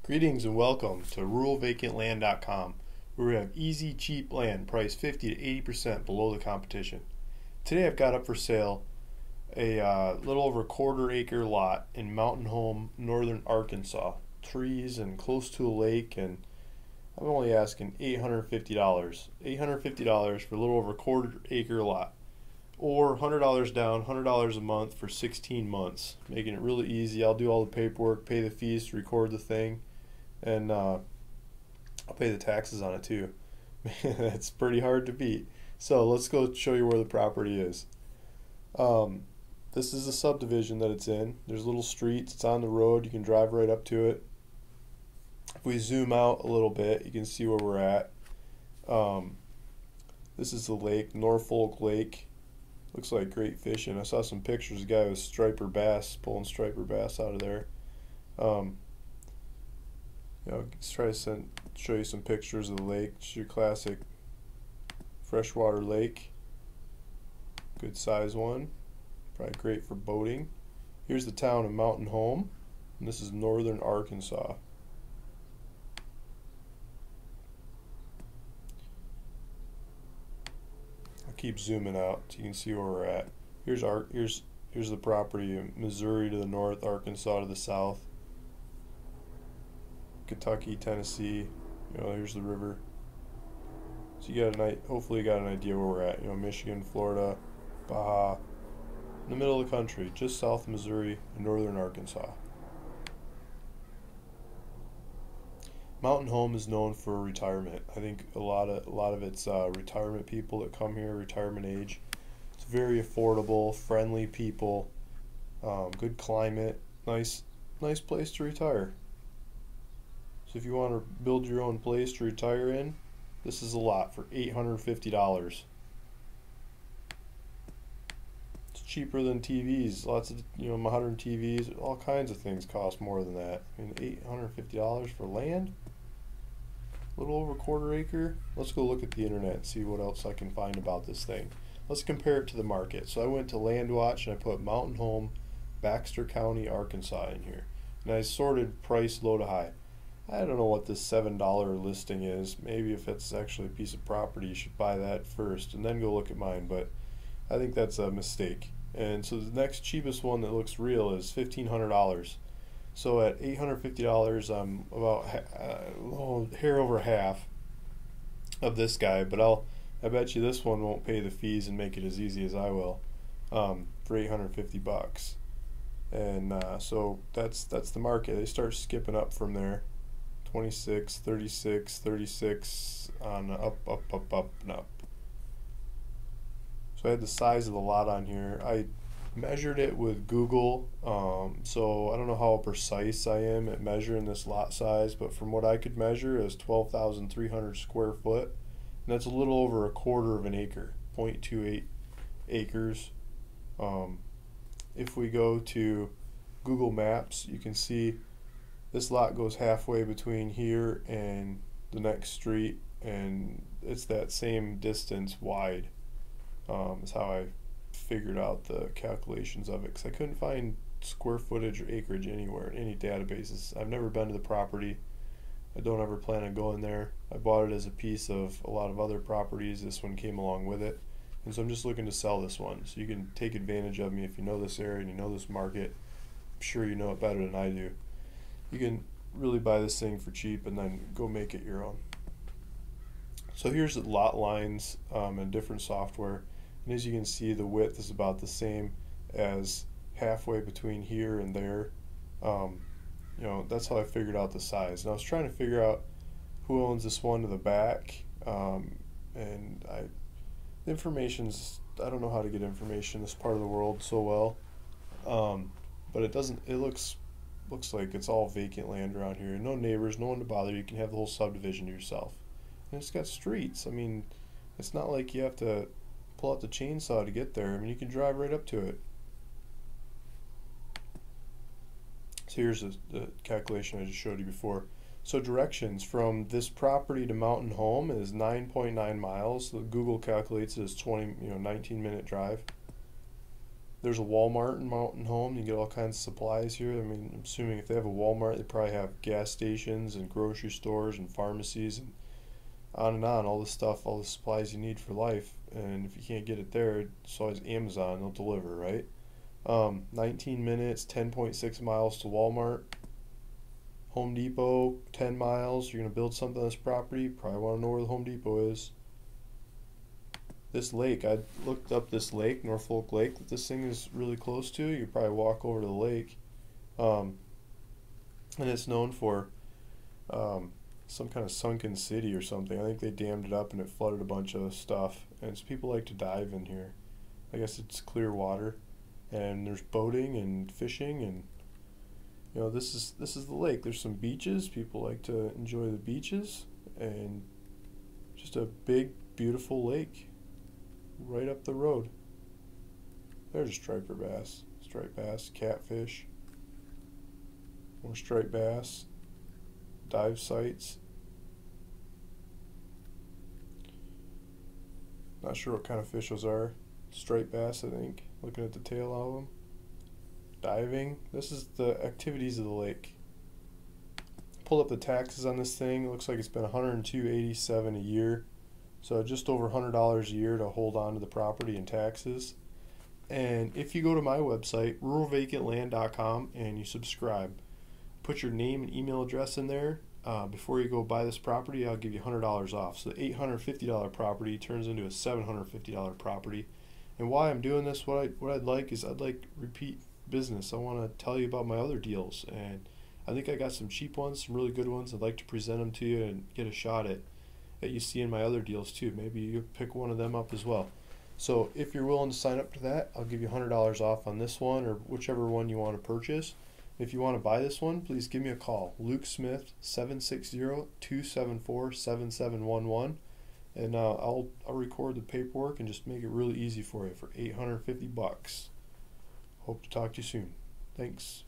Greetings and welcome to ruralvacantland.com, where we have easy, cheap land priced 50 to 80% below the competition. Today I've got up for sale a little over a quarter-acre lot in Mountain Home, northern Arkansas. Trees and close to a lake, and I'm only asking $850. $850 for a little over a quarter-acre lot. Or $100 down, $100 a month for 16 months, making it really easy. I'll do all the paperwork, pay the fees to record the thing, and I'll pay the taxes on it too. That's pretty hard to beat. So let's go show you where the property is. This is the subdivision that it's in. There's little streets, it's on the road, you can drive right up to it. If we zoom out a little bit, you can see where we're at. This is the lake, Norfolk Lake. Looks like great fishing. I saw some pictures of a guy with striper bass, pulling striper bass out of there. Let's try to show you some pictures of the lake. It's your classic freshwater lake. Good size one. Probably great for boating. Here's the town of Mountain Home, and this is northern Arkansas. I'll keep zooming out so you can see where we're at. Here's the property in Missouri to the north, Arkansas to the south. Kentucky, Tennessee, here's the river. So you got hopefully you got an idea where we're at. Michigan, Florida, Baja, in the middle of the country, just south of Missouri, northern Arkansas. Mountain Home is known for retirement. I think a lot of it's retirement people that come here, retirement age. It's very affordable, friendly people, good climate, nice place to retire. So if you want to build your own place to retire in, this is a lot for $850. It's cheaper than TVs. Lots of modern TVs, all kinds of things cost more than that. I mean, $850 for land? A little over a quarter acre? Let's go look at the internet and see what else I can find about this thing. Let's compare it to the market. So I went to LandWatch and I put Mountain Home, Baxter County, Arkansas in here. And I sorted price low to high. I don't know what this $7 listing is. Maybe if it's actually a piece of property, you should buy that first and then go look at mine, but I think that's a mistake. And so the next cheapest one that looks real is $1,500. So at $850, I'm about a hair over half of this guy, but I bet you this one won't pay the fees and make it as easy as I will, for $850. And so that's the market. They start skipping up from there. 26, 36, 36 on up, and up. So I had the size of the lot on here. I measured it with Google, so I don't know how precise I am at measuring this lot size, but from what I could measure is 12,300 square foot, and that's a little over a quarter of an acre, 0.28 acres. If we go to Google Maps, you can see this lot goes halfway between here and the next street, and it's that same distance wide. Is how I figured out the calculations of it, because I couldn't find square footage or acreage anywhere in any databases. I've never been to the property. I don't ever plan on going there. I bought it as a piece of a lot of other properties. This one came along with it, and so I'm just looking to sell this one. So you can take advantage of me if you know this area and you know this market. I'm sure you know it better than I do. You can really buy this thing for cheap and then go make it your own. So here's the lot lines and different software, and as you can see, the width is about the same as halfway between here and there. That's how I figured out the size. And I was trying to figure out who owns this one to the back, and the information's, I don't know how to get information in this part of the world so well, but it looks like it's all vacant land around here. No neighbors, no one to bother. You can have the whole subdivision to yourself. And it's got streets. I mean, it's not like you have to pull out the chainsaw to get there. I mean, you can drive right up to it. So here's the calculation I just showed you before. So directions from this property to Mountain Home is 9.9 miles. So Google calculates it as 19-minute drive. There's a Walmart in Mountain Home. You get all kinds of supplies here. I mean, I'm assuming if they have a Walmart, they probably have gas stations and grocery stores and pharmacies and on, all the stuff, all the supplies you need for life. And if you can't get it there, it's always Amazon. They'll deliver, right? 19 minutes, 10.6 miles to Walmart. Home Depot, 10 miles. You're going to build something on this property. You probably want to know where the Home Depot is. This lake, I looked up this lake, Norfolk Lake, that this thing is really close to. You could probably walk over to the lake. And it's known for some kind of sunken city or something. I think they dammed it up and it flooded a bunch of stuff. And so people like to dive in here. I guess it's clear water. And there's boating and fishing, and this is the lake. There's some beaches. People like to enjoy the beaches, and just a big beautiful lake right up the road. There's a striper bass, striped bass, catfish, more striped bass, dive sites. Not sure what kind of fish those are. Striped bass, I think. Looking at the tail of them. Diving. This is the activities of the lake. Pulled up the taxes on this thing. It looks like it's been $102.87 a year. So just over $100 a year to hold on to the property in taxes. And if you go to my website, ruralvacantland.com, and you subscribe, put your name and email address in there. Before you go buy this property, I'll give you $100 off. So the $850 property turns into a $750 property. And why I'm doing this, what I'd like is I'd like repeat business. I want to tell you about my other deals, and I think I got some cheap ones, some really good ones. I'd like to present them to you and get a shot at you see in my other deals too. Maybe you pick one of them up as well. So if you're willing to sign up to that, I'll give you $100 off on this one or whichever one you want to purchase. If you want to buy this one, please give me a call. Luke Smith, 760-274-7711. And I'll record the paperwork and just make it really easy for you for $850. Hope to talk to you soon. Thanks.